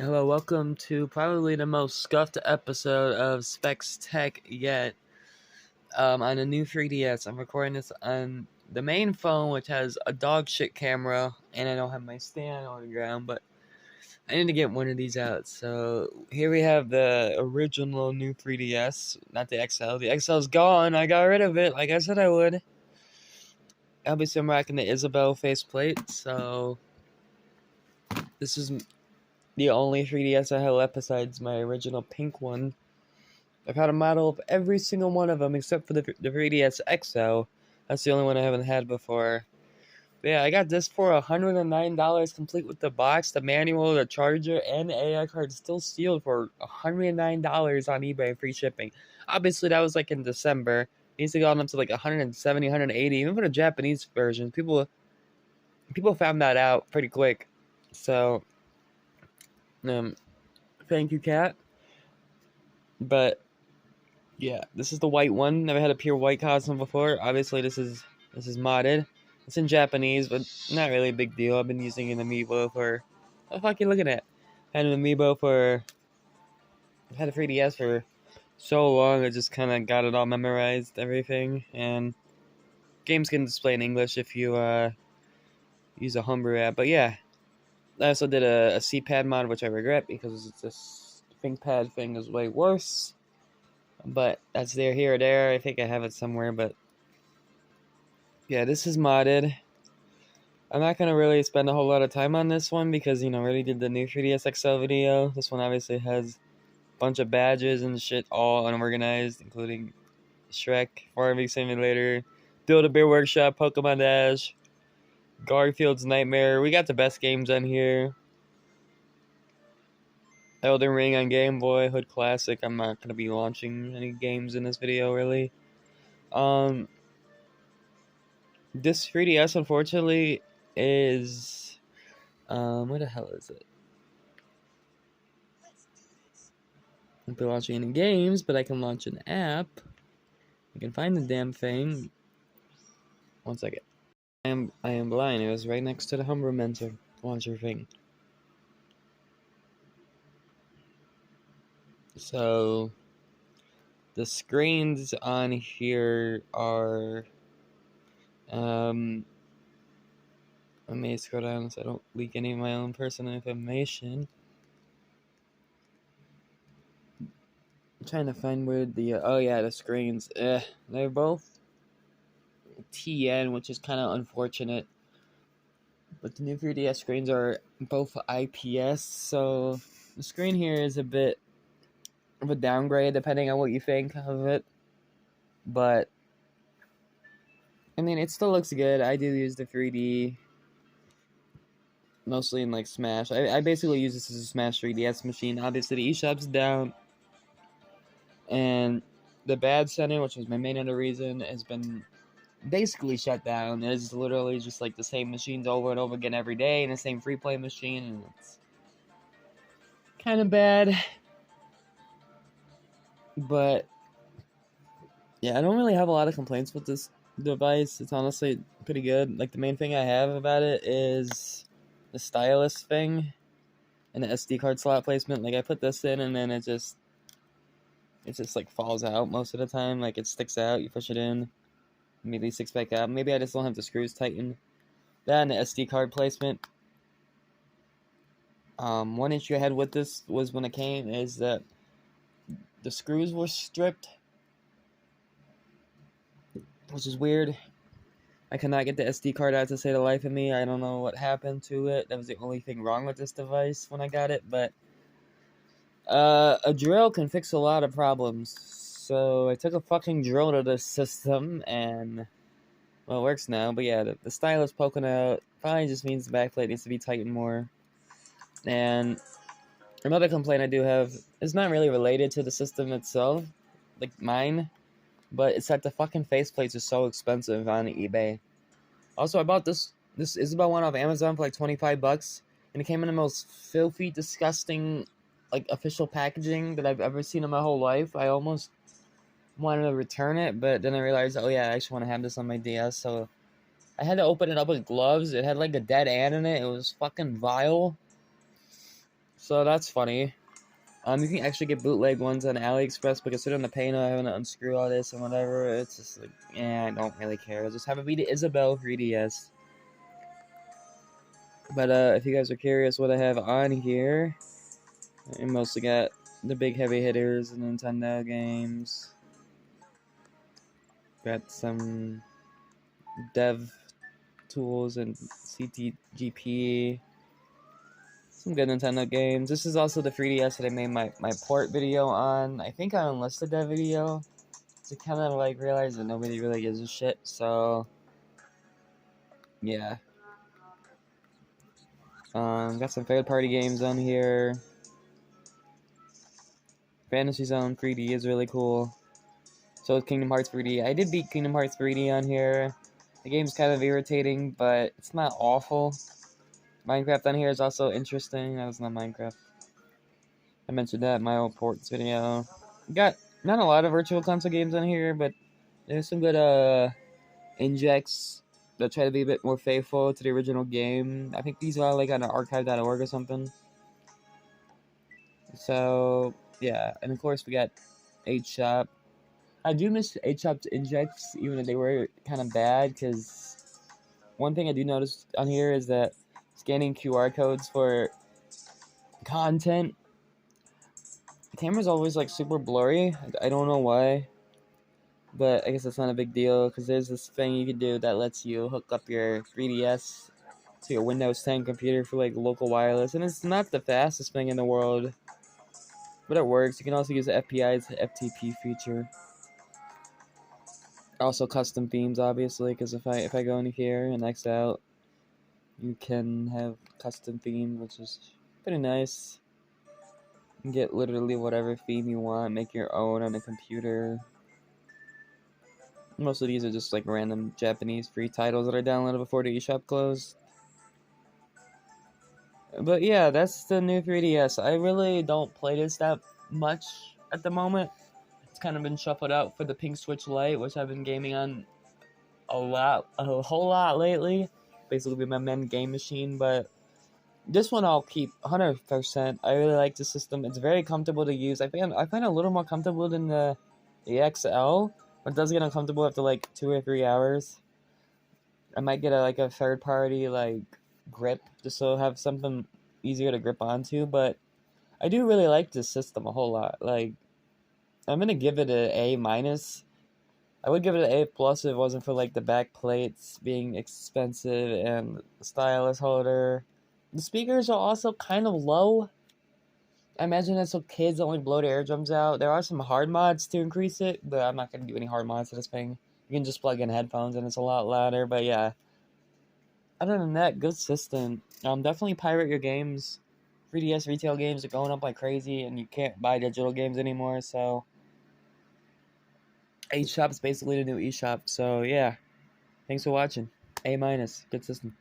Hello, welcome to probably the most scuffed episode of Spec's Tech yet. On a new 3DS, I'm recording this on the main phone, which has a dog shit camera, and I don't have my stand on the ground, but I need to get one of these out. So here we have the original new 3DS, not the XL. The XL's gone. I got rid of it, like I said I would. Obviously, I'm rocking the Isabelle faceplate, so this is the only 3DS I have left besides my original pink one. I've had a model of every single one of them except for the 3DS XL. That's the only one I haven't had before. But yeah, I got this for $109 complete with the box, the manual, the charger, and the AI card still sealed for $109 on eBay, free shipping. Obviously, that was like in December. It needs to go up to like 170, 180, even for the Japanese versions. People found that out pretty quick. So, thank you, Kat. But yeah, this is the white one. Never had a pure white cosmo before. Obviously, this is modded. It's in Japanese, but not really a big deal. I've been using an amiibo for... What the fuck are you looking at? Had an amiibo for... I've had a 3DS for so long, I just kind of got it all memorized, everything. And games can display in English if you use a homebrew app. But yeah, I also did a C-pad mod, which I regret because this ThinkPad thing is way worse. But that's here or there. I think I have it somewhere, but yeah, this is modded. I'm not going to really spend a whole lot of time on this one because, I already did the new 3DS XL video. This one obviously has a bunch of badges and shit all unorganized, including Shrek, Farming Simulator, Build-A-Bear Workshop, Pokemon Dash, Garfield's Nightmare. We got the best games on here. Elden Ring on Game Boy, Hood Classic. I'm not going to be launching any games in this video, really. This 3DS, unfortunately, is... where the hell is it? I won't be launching any games, but I can launch an app. I can find the damn thing. One second. I am blind. It was right next to the Humber Mentor launcher thing. So the screens on here are let me scroll down so I don't leak any of my own personal information. I'm trying to find where the the screens. They're both TN, which is kind of unfortunate. But the new 3DS screens are both IPS, so the screen here is a bit of a downgrade depending on what you think of it. But I mean, it still looks good. I do use the 3D mostly in like Smash. I basically use this as a Smash 3DS machine. Obviously, the eShop's down, and the Bad Center, which was my main other reason, has been basically shut down. It's literally just like the same machines over and over again every day, and the same free play machine, and it's kind of bad. But yeah, I don't really have a lot of complaints with this device. It's honestly pretty good. Like, the main thing I have about it is the stylus thing and the SD card slot placement. Like, I put this in and then it just like falls out most of the time. Like, it sticks out, you push it in, maybe sticks back out. Maybe I just don't have the screws tightened. That and the SD card placement. One issue I had with this was when it came is that the screws were stripped, which is weird. I cannot get the SD card out to save the life of me. I don't know what happened to it. That was the only thing wrong with this device when I got it, but a drill can fix a lot of problems. So I took a fucking drill to the system, and well, it works now. But yeah, the stylus poking out probably just means the backplate needs to be tightened more. And another complaint I do have is not really related to the system itself, like mine, but it's that the fucking faceplates are so expensive on eBay. Also, I bought this Isabelle one off Amazon for like $25, and it came in the most filthy, disgusting, like, official packaging that I've ever seen in my whole life. I almost wanted to return it, but then I realized, oh yeah, I actually want to have this on my DS, so I had to open it up with gloves. It had like a dead ant in it. It was fucking vile. So that's funny. You can actually get bootleg ones on AliExpress, but considering the pain of having to unscrew all this and whatever, it's just like, yeah, I don't really care. I'll just have it be the Isabelle 3DS. But if you guys are curious what I have on here, I mostly got the big heavy hitters, the Nintendo games. Got some dev tools and CTGP. Some good Nintendo games. This is also the 3DS that I made my port video on. I think I unlisted that video to kind of like realize that nobody really gives a shit. So, yeah. Got some third-party games on here. Fantasy Zone 3D is really cool. So is Kingdom Hearts 3D. I did beat Kingdom Hearts 3D on here. The game's kind of irritating, but it's not awful. Minecraft on here is also interesting. That was not Minecraft. I mentioned that in my old ports video. Got not a lot of virtual console games on here, but there's some good injects that try to be a bit more faithful to the original game. I think these are like on archive.org or something. So yeah, and of course we got 8-Shop. I do miss 8-Shop's injects, even if they were kind of bad, because one thing I do notice on here is that scanning QR codes for content, the camera's always like super blurry. I don't know why, but I guess that's not a big deal, because there's this thing you can do that lets you hook up your 3DS to your Windows 10 computer for like local wireless, and it's not the fastest thing in the world, but it works. You can also use the FPI's FTP feature. Also custom themes, obviously, because if I go in here and X out, you can have custom themes, which is pretty nice. You can get literally whatever theme you want, make your own on a computer. Most of these are just like random Japanese free titles that I downloaded before the eShop closed. But yeah, that's the new 3DS. I really don't play this that much at the moment. It's kind of been shuffled out for the Pink Switch Lite, which I've been gaming on a whole lot lately. Basically my main game machine, but this one I'll keep 100%. I really like the system. It's very comfortable to use. I find it a little more comfortable than the XL, but it does get uncomfortable after like 2 or 3 hours. I might get a third party like grip just so I have something easier to grip onto, but I do really like this system a whole lot. Like, I'm gonna give it an A minus. I would give it an A plus if it wasn't for like the back plates being expensive and the stylus holder. The speakers are also kind of low. I imagine that's so kids only blow their eardrums out. There are some hard mods to increase it, but I'm not gonna do any hard mods to this thing. You can just plug in headphones and it's a lot louder. But yeah, other than that, good system. Definitely pirate your games. 3DS retail games are going up like crazy, and you can't buy digital games anymore. So 8-Shop is basically the new eShop. So yeah, thanks for watching. A minus, good system.